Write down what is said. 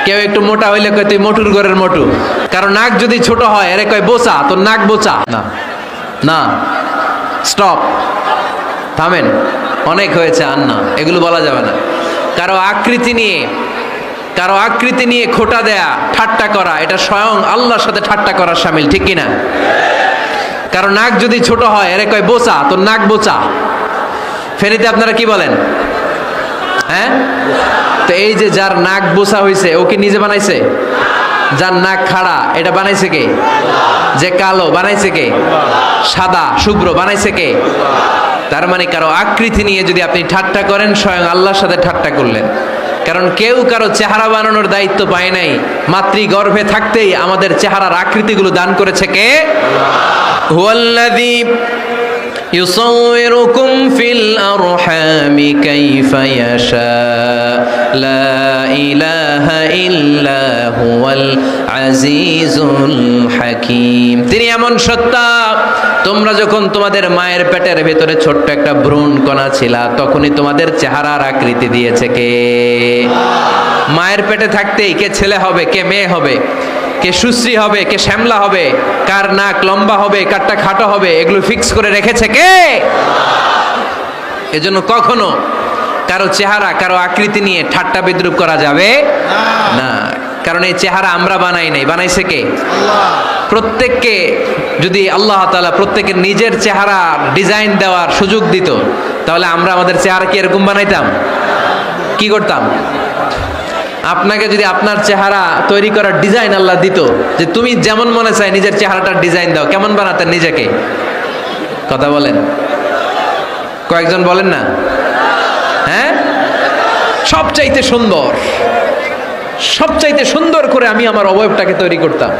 কেউ একটু মোটা হইলে কয় তুই মোটুর ঘরের মোটু, কারণ নাক যদি ছোট হয় এরে কয় বোচা, তোর নাক বোচা। না না, স্টপ, থামেন, অনেক হয়েছে, আর না, এগুলো বলা যাবে না। কারো আকৃতি নিয়ে খোটা দেয়া, ঠাট্টা করা, এটা স্বয়ং আল্লাহর সাথে ঠাট্টা করার শামিল, ঠিক কিনা? কারো নাক যদি ছোট হয় এরে কয় বোচা, তোর নাক বোচা। ফেনীতে আপনারা কি বলেন? হ্যাঁ, তো এই যে যার নাক বোচা হয়েছে ও কি নিজে বানাইছে? যার নাক খাড়া এটা বানাইছে কে? যে কালো বানাইছে কে? সাদা শুভ্র বানাইছে কে? তার মানে কারো আকৃতি নিয়ে যদি আপনি ঠাট্টা করেন, স্বয়ং আল্লাহর সাথে ঠাট্টা করলেন। কারণ কেউ কারো চেহারা বানানোর দায়িত্ব পায় নাই। মাতৃগর্ভে থাকতেই আমাদের চেহারার আকৃতিগুলো দান করেছে কে? হুয়াল্লাযী ইউসাউইরুকুম ফিল আরহামি কাইফা ইয়াশা লা ইলাহা ইল্লা হুয়াল আজিজুল হাকীম। তিনি এমন সত্তা, তোমরা যখন তোমাদের মায়ের পেটের ভেতরে ছোট্ট একটা ভ্রূণ কণা ছিলা, তখনই তোমাদের চেহারার আকৃতি দিয়েছে কে? মায়ের পেটে থাকতেই কে ছেলে হবে, কে মেয়ে হবে, কে সুশ্রী হবে, কে শ্যামলা হবে, কার নাক লম্বা হবে, কারটা খাটো হবে, এগুলো ফিক্স করে রেখেছে কে? এজন্য কখনো কারো চেহারা, কারো আকৃতি নিয়ে ঠাট্টা বিদ্রুপ করা যাবে না। কারণ এই চেহারা আমরা বানাই নাই, বানাইছে কে? প্রত্যেককে যদি আল্লাহ তাআলা প্রত্যেকের নিজের চেহারা ডিজাইন দেওয়ার সুযোগ দিত, তাহলে আমরা আমাদের চেহারা কি এরকম বানাইতাম? কি করতাম? আপনাকে যদি আপনার চেহারা তৈরি করার ডিজাইন আল্লাহ দিত, যে তুমি যেমন মনে চাই নিজের চেহারাটার ডিজাইন দাও, কেমন বানাতেন নিজেকে? কথা বলেন, কয়েকজন বলেন না? হ্যাঁ, সবচাইতে সুন্দর করে আমি আমার অবয়বটাকে তৈরি করতাম।